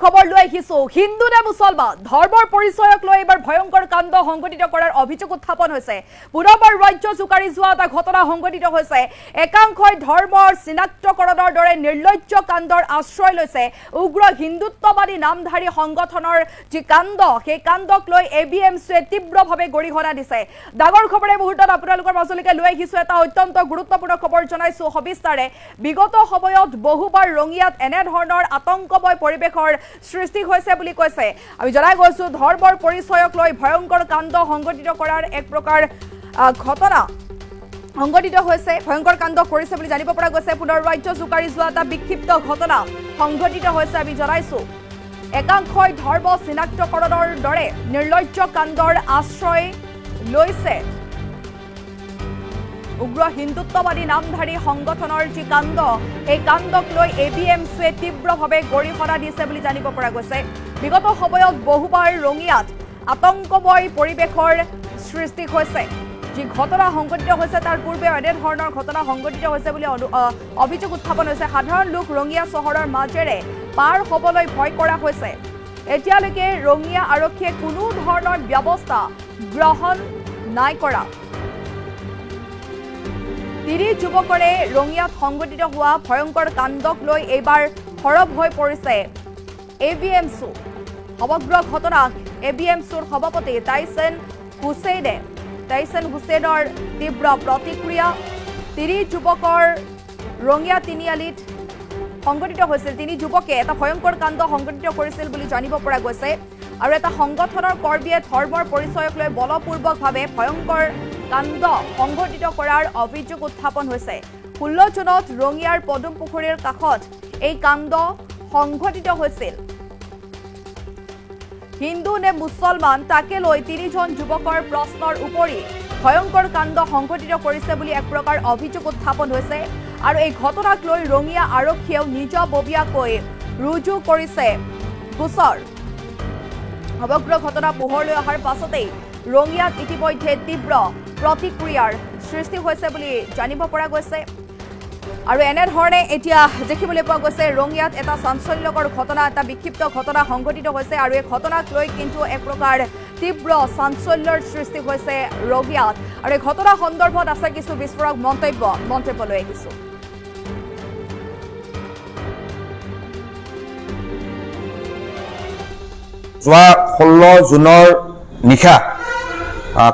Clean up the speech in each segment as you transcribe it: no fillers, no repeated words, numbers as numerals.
খবৰ লৈ আহিছো হিন্দু নে মুছলমান ধৰ্মৰ পৰিচয়ক লৈ এবাৰ ভয়ংকৰ কাণ্ড সংঘটিত কৰাৰ অভিযোগ উত্থাপন হৈছে পুনৰবাৰ ৰাজ্য জুকাৰি যোৱা এটা ঘটনা সংঘটিত হৈছে একাংশই ধৰ্মৰ চিনাক্তকৰণৰ দৰে নিৰ্লজ্জ কাণ্ডৰ আশ্ৰয় লৈছে উগ্ৰ হিন্দুত্ববাদী নামধাৰী সংগঠনৰ যি কাণ্ড সেই কাণ্ডক লৈ এবিএমচিয়ে তীব্ৰভাৱে গৰিহণা দিছে ডাঙৰ খবৰে মুহূৰ্তত আপোনালোকৰ মাজলৈকে লৈ আহিছো এটা অত্যন্ত গুৰুত্বপূৰ্ণ খবৰ জনাইছো সবিস্তাৰে বিগত সময়ত বহুবাৰ ৰঙিয়াত এনে ধৰণৰ আতংকময় পৰিবেশৰ সৃষ্টি হৈছে বুলি কৈছে আমি জনাই গৈছো ধৰ্মৰ পৰিচয়ক লৈ ভয়ংকৰ কাণ্ড সংঘটিত কৰাৰ এক প্ৰকাৰ ঘটনা সংঘটিত হৈছে ভয়ংকৰ কাণ্ড কৰিছে বুলি জানিব পৰা গৈছে পুনৰ ৰাজ্য জুকাৰি যোৱা এটা বিক্ষিপ্ত ঘটনা সংঘটিত হৈছে আমি জনাইছো একাংশই ধৰ্ম চিনাক্তকৰণৰ দৰে নিৰ্লজ্জ কাণ্ডৰ আশ্ৰয় লৈছে উগ্ৰ হিন্দুত্ববাদী নামধাৰী সংগঠনৰ যি কাণ্ড এই কাণ্ডক লৈ এবিএমচিয়ে তীব্ৰভাৱে গৰিহণা দিছে বুলি জানিব পৰা গৈছে বিগত সময়ত বহুবাৰ ৰঙিয়াত আতংকময় পৰিবেশৰ সৃষ্টি হৈছে যি ঘটনা সংঘটিত হৈছে তাৰ পূৰ্বে এনে ধৰণৰ ঘটনা সংঘটিত হৈছে বুলি অভিযোগ উত্থাপন হৈছে সাধাৰণ লোক ৰঙিয়া চহৰৰ মাজেৰে পাৰ হ'বলৈ ভয় কৰা হৈছে এতিয়ালৈকে ৰঙিয়া আৰক্ষীয়ে কোনো ধৰণৰ ব্যৱস্থা গ্ৰহণ নাই কৰা তিনি যুৱকৰে ৰঙিয়াত সংঘটিত হোৱা ভয়ংকৰ কাণ্ডক লৈ এইবাৰ সৰব হৈ পৰিছে এবিএমচি সমগ্ৰ ঘটনাক এবিএমচিৰ সভাপতি টাইছন হুছেইনৰ তীব্ৰ প্ৰতিক্ৰিয়া তিনি যুৱকৰ ৰঙিয়া তিনিআলিত সংঘটিত হৈছিল তিনি যুৱকে এটা ভয়ংকৰ কাণ্ড সংঘটিত কৰিছিল বুলি জানিব পৰা গৈছে আৰু এটা সংগঠনৰ কৰ্মীয়ে ধৰ্মৰ পৰিচয়ক লৈ বলপূৰ্বকভাৱে ভয়ংকৰ কাণ্ড সংঘটিত কৰাৰ অভিযোগ উত্থাপন হৈছে 16 জুনত ৰঙিয়াৰ পদুম পুখুৰীৰ কাষত এই কাণ্ড সংঘটিত হৈছিল হিন্দু নে মুছলমান তাকে লৈ তিনিজন যুৱকৰ প্ৰশ্নৰ উপৰি ভয়ংকৰ কাণ্ড সংঘটিত কৰিছে বুলি এক প্ৰকাৰ অভিযোগ উত্থাপন হৈছে আৰু এই ঘটনাক লৈ ৰঙিয়া আৰক্ষীয়েও নিজাববীয়াকৈ ৰুজু কৰিছে গোচৰ সমগ্ৰ ঘটনা পোহৰলৈ অহাৰ পাছতেই ৰঙিয়াত ইতিমধ্যে তীব্ৰ প্ৰতিক্ৰিয়াৰ সৃষ্টি হৈছে বুলি জানিব পৰা গৈছে আৰু এনেধৰণে এতিয়া দেখিবলৈ পোৱা গৈছে ৰঙিয়াত এটা চাঞ্চল্যকৰ ঘটনা এটা বিক্ষিপ্ত ঘটনা সংঘটিত হৈছে আৰু এই ঘটনাক লৈ কিন্তু এক প্ৰকাৰ তীব্ৰ চাঞ্চল্যৰ সৃষ্টি হৈছে ৰঙিয়াত আৰু এই ঘটনা সন্দৰ্ভত আছে কিছু বিস্ফোৰক মন্তব্য লৈ আহিছো যোৱা 16 জুনৰ নিশা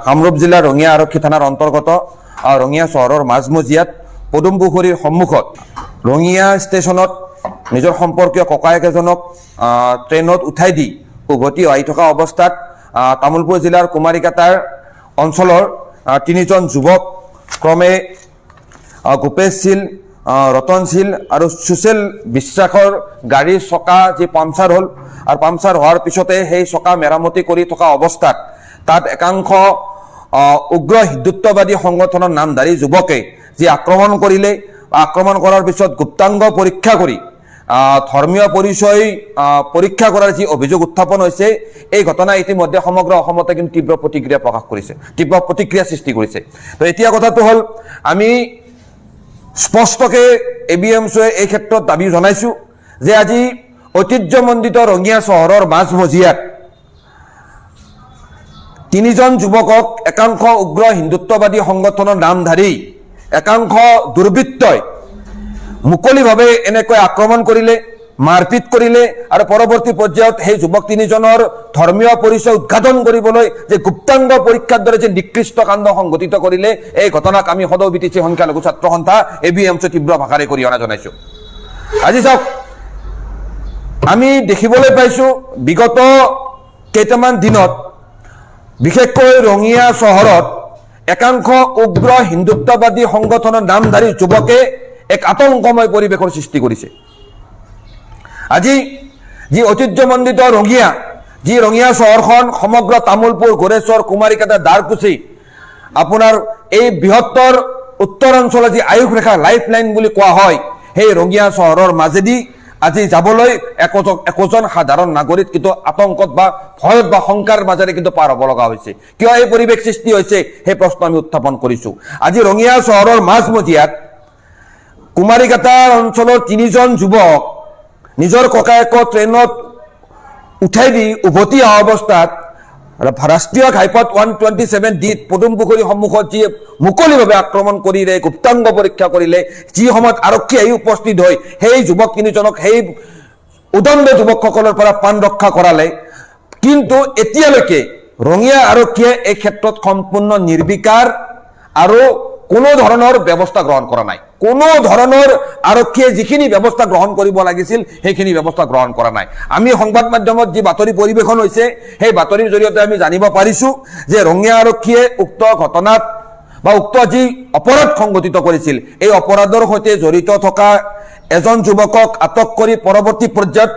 কামৰূপ জিলাৰ ৰঙিয়া আৰক্ষী থানাৰ অন্তৰ্গত ৰঙিয়া চহৰৰ মাজমজিয়াত পদুম পুখুৰীৰ সন্মুখত ৰঙিয়া ষ্টেচনত নিজৰ সম্পৰ্কীয় ককায়েক এজনক ট্ৰেইনত উঠাই দি উভতি আহি থকা অৱস্থাত তামুলপুৰ জিলাৰ কুমাৰীকাটাৰ অঞ্চলৰ তিনিজন যুৱক ক্ৰমে গোপেশ শীল ৰতন শীল আৰু সুশীল বিশ্বাসৰ গাড়ীৰ চকা যি পামচাৰ হ'ল আৰু পামচাৰ হোৱাৰ পিছতে সেই চকা মেৰামতি কৰি থকা অৱস্থাত তাত একাংশ উগ্ৰ হিন্দুত্ববাদী সংগঠনৰ নামধাৰী যুৱকে যি আক্ৰমণ কৰিলে আক্ৰমণ কৰাৰ পিছত গুপ্তাংগ পৰীক্ষা কৰি ধৰ্মীয় পৰিচয় পৰীক্ষা কৰাৰ যি অভিযোগ উত্থাপন হৈছে এই ঘটনা ইতিমধ্যে সমগ্ৰ অসমতে কিন্তু তীব্ৰ প্ৰতিক্ৰিয়া প্ৰকাশ কৰিছে তীব্ৰ প্ৰতিক্ৰিয়া সৃষ্টি কৰিছে তো এতিয়া কথাটো হ'ল আমি স্পষ্টকৈ এবিএমচিয়ে এই ক্ষেত্ৰত দাবী জনাইছো যে আজি ঐতিহ্যমণ্ডিত ৰঙিয়া চহৰৰ মাজমজিয়াত তিনিজন যুৱকক একাংশ উগ্ৰ হিন্দুত্ববাদী সংগঠনৰ নামধাৰী একাংশ দুৰ্বৃত্তই মুকলিভাৱে এনেকৈ আক্ৰমণ কৰিলে মাৰপিট কৰিলে আৰু পৰৱৰ্তী পৰ্যায়ত সেই যুৱক তিনিজনৰ ধৰ্মীয় পৰিচয় উদ্ঘাটন কৰিবলৈ যে গুপ্তাংগ পৰীক্ষাৰ দৰে যে নিকৃষ্ট কাণ্ড সংঘটিত কৰিলে এই ঘটনাক আমি সদৌ বিটিচি সংখ্যালঘু ছাত্ৰ সন্থা এবিএমচি তীব্ৰ ভাষাৰে গৰিহণা জনাইছো আজি চাওক আমি দেখিবলৈ পাইছো বিগত কেইটামান দিনত বিশেষকৈ ৰঙিয়া চহৰত একাংশ উগ্ৰ হিন্দুত্ববাদী সংগঠনৰ নামধাৰী যুৱকে এক আতংকময় পৰিৱেশৰ সৃষ্টি কৰিছে আজি যি ঐতিহ্যমণ্ডিত ৰঙিয়া যি ৰঙিয়া চহৰখন সমগ্ৰ তামুলপুৰ গোৰেশ্বৰ কুমাৰীকাটা দাৰকুচি আপোনাৰ এই বৃহত্তৰ উত্তৰ অঞ্চলৰ যি আয়ুস ৰেখা লাইফ লাইন বুলি কোৱা হয় সেই ৰঙিয়া চহৰৰ মাজেদি আজি যাবলৈ একোজন সাধাৰণ নাগৰিক কিন্তু আতংকত বা ভয়ত বা শংকাৰ মাজেৰে কিন্তু পাৰ হ'ব লগা হৈছে কিয় এই পৰিৱেশ সৃষ্টি হৈছে সেই প্ৰশ্ন আমি উত্থাপন কৰিছো আজি ৰঙিয়া চহৰৰ মাজমজিয়াত কুমাৰীকাটা অঞ্চলৰ তিনিজন যুৱক নিজৰ ককায়েকক ট্ৰেইনত উঠাই দি উভতি অহা অৱস্থাত ৰাষ্ট্ৰীয় ঘাইপথ 127 ডিত পদুমপুখুৰী সন্মুখত যি মুকলিভাৱে আক্ৰমণ কৰিলে, গুপ্তাংগ পৰীক্ষা কৰিলে, যি সময়ত আৰক্ষী আহি উপস্থিত হৈ সেই যুৱক তিনিজনক সেই উদণ্ড যুৱকসকলৰ পৰা প্ৰাণ ৰক্ষা কৰালে। কিন্তু এতিয়ালৈকে ৰঙিয়া আৰক্ষীয়ে এই ক্ষেত্ৰত সম্পূৰ্ণ নিৰ্বিকাৰ আৰু কোনো ধৰণৰ ব্যৱস্থা গ্ৰহণ কৰা নাই। কোনো ধৰণৰ আৰক্ষীয়ে যিখিনি ব্যৱস্থা গ্ৰহণ কৰিব লাগিছিল সেইখিনি ব্যৱস্থা গ্ৰহণ কৰা নাই। আমি সংবাদ মাধ্যমত যি বাতৰি পৰিৱেশন হৈছে সেই বাতৰিৰ জৰিয়তে আমি জানিব পাৰিছো যে ৰঙিয়া আৰক্ষীয়ে উক্ত ঘটনাত বা উক্ত যি অপৰাধ সংঘটিত কৰিছিল এই অপৰাধৰ সৈতে জড়িত থকা এজন যুৱকক আটক কৰি পৰৱৰ্তী পৰ্যায়ত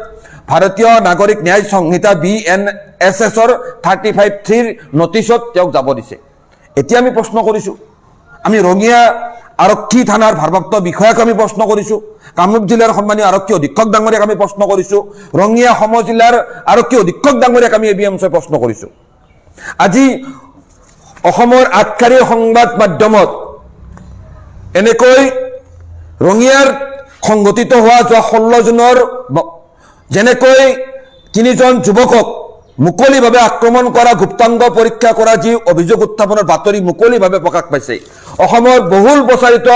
ভাৰতীয় নাগৰিক ন্যায় সংহিতা BNSSৰ 35(3) নটিচত তেওঁক যাব দিছে। এতিয়া আমি প্ৰশ্ন কৰিছো, আমি ৰঙিয়া আৰক্ষী থানাৰ ভাৰপ্ৰাপ্ত বিষয়াক আমি প্ৰশ্ন কৰিছো, কামৰূপ জিলাৰ সন্মানীয় আৰক্ষী অধীক্ষক ডাঙৰীয়াক আমি প্ৰশ্ন কৰিছো, ৰঙিয়া সমজিলাৰ আৰক্ষী অধীক্ষক ডাঙৰীয়াক আমি ABMCই প্ৰশ্ন কৰিছো। আজি অসমৰ আগশাৰীৰ সংবাদ মাধ্যমত এনেকৈ ৰঙিয়াৰ সংঘটিত হোৱা যোৱা 16 জুনৰ যেনেকৈ তিনিজন যুৱকক মুকলিভাৱে আক্ৰমণ কৰা, গুপ্তাংগ পৰীক্ষা কৰা যি অভিযোগ উত্থাপনৰ বাতৰি মুকলিভাৱে প্ৰকাশ পাইছে, অসমৰ বহুল প্ৰচাৰিত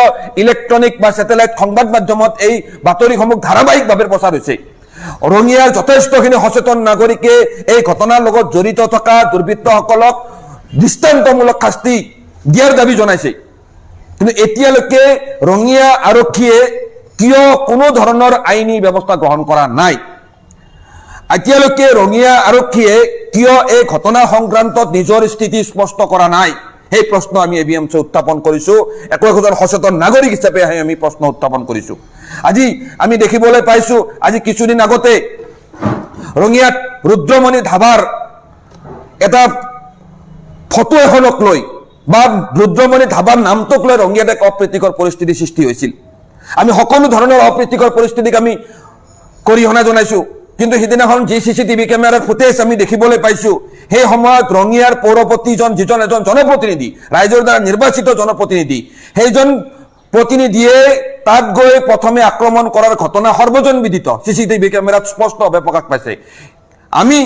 ইলেক্ট্ৰনিক বা ছেটেলাইট সংবাদ মাধ্যমত এই বাতৰিসমূহ ধাৰাবাহিকভাৱে প্ৰচাৰ হৈছে। ৰঙিয়াৰ যথেষ্টখিনি সচেতন নাগৰিকে এই ঘটনাৰ লগত জড়িত থকা দুৰ্বৃত্তসকলক দৃষ্টান্তমূলক শাস্তি দিয়াৰ দাবী জনাইছে। কিন্তু এতিয়ালৈকে ৰঙিয়া আৰক্ষীয়ে কিয় কোনো ধৰণৰ আইনী ব্যৱস্থা গ্ৰহণ কৰা নাই? এতিয়ালৈকে ৰঙিয়া আৰক্ষীয়ে কিয় এই ঘটনা সংক্ৰান্তত নিজৰ স্থিতি স্পষ্ট কৰা নাই? সেই প্ৰশ্ন আমি ABMC উত্থাপন কৰিছো। একোজন সচেতন নাগৰিক হিচাপে আমি প্ৰশ্ন উত্থাপন কৰিছো। আজি আমি দেখিবলৈ পাইছো, আজি কিছুদিন আগতে ৰঙিয়াত ৰুদ্ৰমণি ধাবাৰ এটা ফটো এখনক লৈ বা ৰুদ্ৰমণি ধাবাৰ নামটোক লৈ ৰঙিয়াত এক অপ্ৰীতিকৰ পৰিস্থিতিৰ সৃষ্টি হৈছিল। আমি সকলো ধৰণৰ অপ্ৰীতিকৰ পৰিস্থিতিক আমি গৰিহণা জনাইছো। কিন্তু সিদিনাখন যি CCTV কেমেৰাৰ ফুটেজ আমি দেখিবলৈ পাইছো, সেই সময়ত ৰঙিয়াৰ পৌৰপতিজন যিজন এজন জনপ্ৰতিনিধি, ৰাইজৰ দ্বাৰা নিৰ্বাচিত জনপ্ৰতিনিধি, সেইজন প্ৰতিনিধিয়ে তাত গৈ প্ৰথমে আক্ৰমণ কৰাৰ ঘটনা সৰ্বজনবিদিত, CCTV কেমেৰাত স্পষ্টভাৱে প্ৰকাশ পাইছে। আমি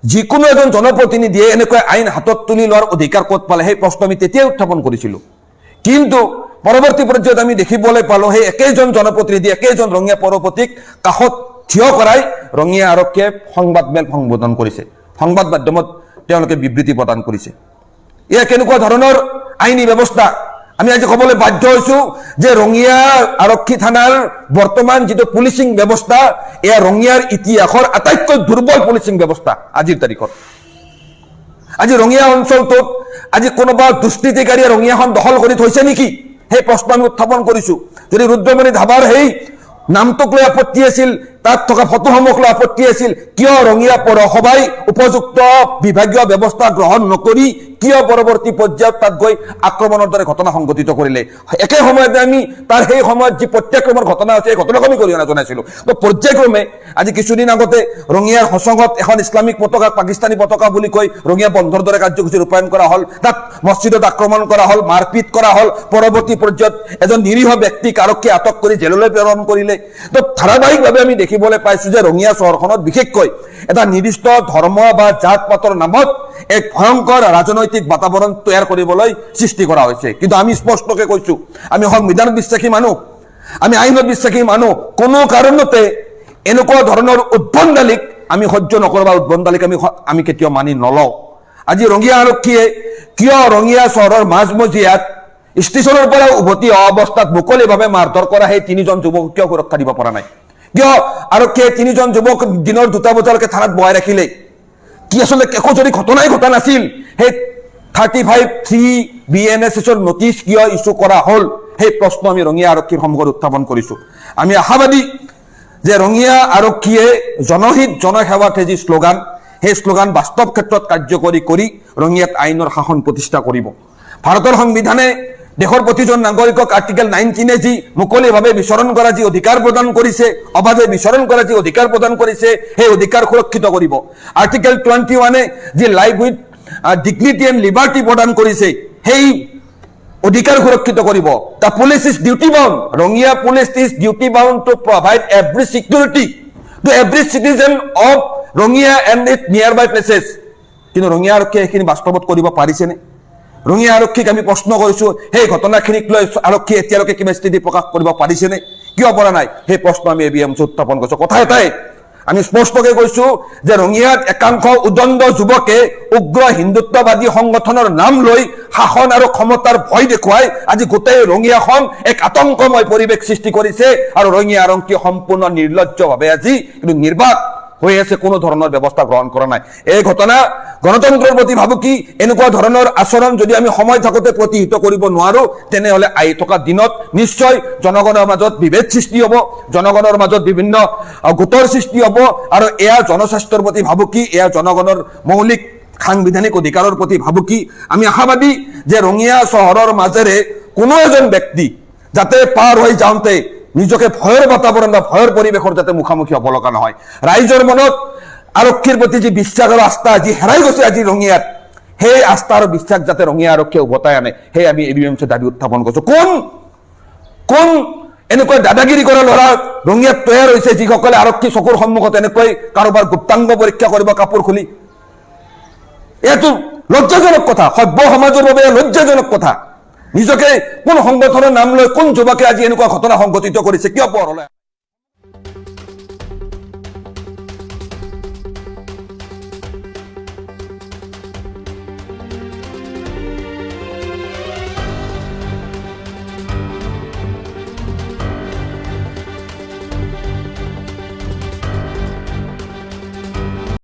যিকোনো এজন জনপ্ৰতিনিধিয়ে এনেকৈ আইন হাতত তুলি লোৱাৰ অধিকাৰ ক'ত পালে সেই প্ৰশ্ন আমি তেতিয়াই উত্থাপন কৰিছিলো। কিন্তু পৰৱৰ্তী পৰ্যায়ত আমি দেখিবলৈ পালো সেই একেজন জনপ্ৰতিনিধি, একেজন ৰঙিয়া পৌৰপতিক কাষত থিয় কৰাই ৰঙিয়া আৰক্ষীয়ে সংবাদমেল সম্বোধন কৰিছে, সংবাদ মাধ্যমত তেওঁলোকে বিবৃতি প্ৰদান কৰিছে। এয়া কেনেকুৱা ধৰণৰ আইনী ব্যৱস্থা? আমি আজি ক'বলৈ বাধ্য হৈছো যে ৰঙিয়া আৰক্ষী থানাৰ বৰ্তমান যিটো পুলিচিং ব্যৱস্থা, এয়া ৰঙিয়াৰ ইতিহাসৰ আটাইতকৈ দুৰ্বল পুলিচিং ব্যৱস্থা আজিৰ তাৰিখত। আজি ৰঙিয়া অঞ্চলটোত আজি কোনোবা দুষ্কৃতিকাৰীয়ে ৰঙিয়াখন দখল কৰি থৈছে নেকি সেই প্ৰশ্ন আমি উত্থাপন কৰিছো। যদি ৰুদ্ৰমণি ধাবাৰ সেই নামটোক লৈ আপত্তি আছিল, তাত থকা ফটোসমূহ লৈ আপত্তি আছিল, কিয় ৰঙিয়া পৌৰসভাই উপযুক্ত বিভাগীয় ব্যৱস্থা গ্ৰহণ নকৰি কিয় পৰৱৰ্তী পৰ্যায়ত তাত গৈ আক্ৰমণৰ দৰে ঘটনা সংঘটিত কৰিলে? একে সময়তে আমি তাৰ সেই সময়ত যি প্ৰত্যাক্ৰমণৰ ঘটনা আছে এই ঘটনাক আমি গৰিহণা জনাইছিলো। তো পৰ্যায়ক্ৰমে আজি কিছুদিন আগতে ৰঙিয়াৰ হচঙত এখন ইছলামিক পতাকা, পাকিস্তানী পতাকা বুলি কৈ ৰঙিয়া বন্ধৰ দৰে কাৰ্যসূচী ৰূপায়ণ কৰা হ'ল, তাত মছজিদত আক্ৰমণ কৰা হ'ল, মাৰপিট কৰা হ'ল, পৰৱৰ্তী পৰ্যায়ত এজন নিৰীহ ব্যক্তিক আৰক্ষীয়ে আটক কৰি জেললৈ প্ৰেৰণ কৰিলে। তো ধাৰাবাহিকভাৱে আমি দেখিবলৈ পাইছো যে ৰঙিয়া চহৰখনত বিশেষকৈ এটা নিৰ্দিষ্ট ধৰ্ম বা জাত পাতৰ নামত এক ভয়ংকৰ ৰাজনৈতিক বাতাবৰণ তৈয়াৰ কৰিবলৈ সৃষ্টি কৰা হৈছে। কিন্তু আমি স্পষ্টকৈ কৈছো, আমি সংবিধান বিশ্বাসী মানুহ, আমি আইনত বিশ্বাসী মানুহ, কোনো কাৰণতে এনেকুৱা ধৰণৰ উদ্ভণ্ডালিক আমি সহ্য নকৰোঁ বা উদ্ভণ্ডালিক আমি কেতিয়াও মানি নলওঁ। আজি ৰঙিয়া আৰক্ষীয়ে কিয় ৰঙিয়া চহৰৰ মাজমজিয়াত ষ্টেচনৰ পৰা উভতি অহা অৱস্থাত মুকলিভাৱে মাৰধৰ কৰা সেই তিনিজন যুৱকক কিয় সুৰক্ষা দিব পৰা নাই? কিয় আৰক্ষীয়ে তিনিজন যুৱক দিনৰ 2টা বজালৈকে থানাত বহাই ৰাখিলে? কি আচলতে একো যদি ঘটনাই ঘটা নাছিল, সেই 35(3) BNSSৰ নটিচ কিয় ইছ্যু কৰা হ'ল সেই প্ৰশ্ন আমি ৰঙিয়া আৰক্ষীৰ সন্মুখত উত্থাপন কৰিছো। আমি আশাবাদী যে ৰঙিয়া আৰক্ষীয়ে জনহিত জনসেৱাত যি শ্লোগান, সেই শ্লোগান বাস্তৱ ক্ষেত্ৰত কাৰ্যকৰী কৰি ৰঙিয়াত আইনৰ শাসন প্ৰতিষ্ঠা কৰিব। ভাৰতৰ সংবিধানে দেশৰ প্ৰতিজন নাগৰিকক আৰ্টিকেল 19 যি মুকলিভাৱে বিচৰণ কৰা যি অধিকাৰ প্ৰদান কৰিছে, অবাধে বিচৰণ কৰা যি অধিকাৰ প্ৰদান কৰিছে, সেই অধিকাৰ সুৰক্ষিত কৰিব। আৰ্টিকেল 21 যি life with dignity and liberty প্ৰদান কৰিছে, সেই অধিকাৰ সুৰক্ষিত কৰিব। The police is duty bound, Rangia police is duty bound to provide every security to every citizen of Rangia and it near by places, কিন্তু ৰঙিয়া আৰক্ষীয়ে সেইখিনি বাস্তৱত কৰিব পাৰিছেনে? ৰঙিয়া আৰক্ষীক আমি প্ৰশ্ন কৰিছো, সেই ঘটনাখিনিক লৈ আৰক্ষীয়ে এতিয়ালৈকে কিবা স্থিতি প্ৰকাশ কৰিব পাৰিছেনে? কিয় পৰা নাই? সেই প্ৰশ্ন আমি ABMC উত্থাপন কৰিছো। কথা এটাই আমি স্পষ্টকৈ কৈছো যে ৰঙিয়াত একাংশ উদণ্ড যুৱকে উগ্ৰ হিন্দুত্ববাদী সংগঠনৰ নাম লৈ শাসন আৰু ক্ষমতাৰ ভয় দেখুৱাই আজি গোটেই ৰঙিয়াখন এক আতংকময় পৰিৱেশ সৃষ্টি কৰিছে, আৰু ৰঙিয়া আৰক্ষী সম্পূৰ্ণ নিৰ্লজ্জভাৱে আজি কিন্তু নিৰ্বাক হৈ আছে, কোনো ধৰণৰ ব্যৱস্থা গ্ৰহণ কৰা নাই। এই ঘটনা গণতন্ত্ৰৰ প্ৰতি ভাবুকি। এনেকুৱা ধৰণৰ আচৰণ যদি আমি সময় থাকোঁতে প্ৰতিহিত কৰিব নোৱাৰো, তেনেহলে আহি থকা দিনত নিশ্চয় জনগণৰ মাজত বিভেদ সৃষ্টি হ'ব, জনগণৰ মাজত বিভিন্ন গোটৰ সৃষ্টি হ'ব, আৰু এয়া জনস্বাস্থ্যৰ প্ৰতি ভাবুকি, এয়া জনগণৰ মৌলিক সাংবিধানিক অধিকাৰৰ প্ৰতি ভাবুকি। আমি আশাবাদী যে ৰঙিয়া চহৰৰ মাজেৰে কোনো এজন ব্যক্তি যাতে পাৰ হৈ যাওঁতে নিজকে ভয়ৰ বাতাবৰণ বা ভয়ৰ পৰিৱেশৰ যাতে মুখামুখি হ'ব লগা নহয়। ৰাইজৰ মনত আৰক্ষীৰ প্ৰতি যি বিশ্বাস আৰু আস্থা যি হেৰাই গৈছে আজি ৰঙিয়াত, সেই আস্থা আৰু বিশ্বাস যাতে ৰঙিয়া আৰক্ষীয়ে উভতাই আনে, সেই আমি ABMC দাবী উত্থাপন কৰিছো। কোন এনেকৈ দাদাগিৰি কৰা ল'ৰা ৰঙিয়াত তৈয়াৰ হৈছে, যিসকলে আৰক্ষী চকুৰ সন্মুখত এনেকৈ কাৰোবাৰ গুপ্তাংগ পৰীক্ষা কৰিব কাপোৰ খুলি? এইটো লজ্জাজনক কথা, সভ্য সমাজৰ বাবে লজ্জাজনক কথা। নিজকে কোন সংগঠনৰ নাম লৈ কোন যুৱকে আজি এনেকুৱা ঘটনা সংঘটিত কৰিছে? কিয় পোহৰলৈ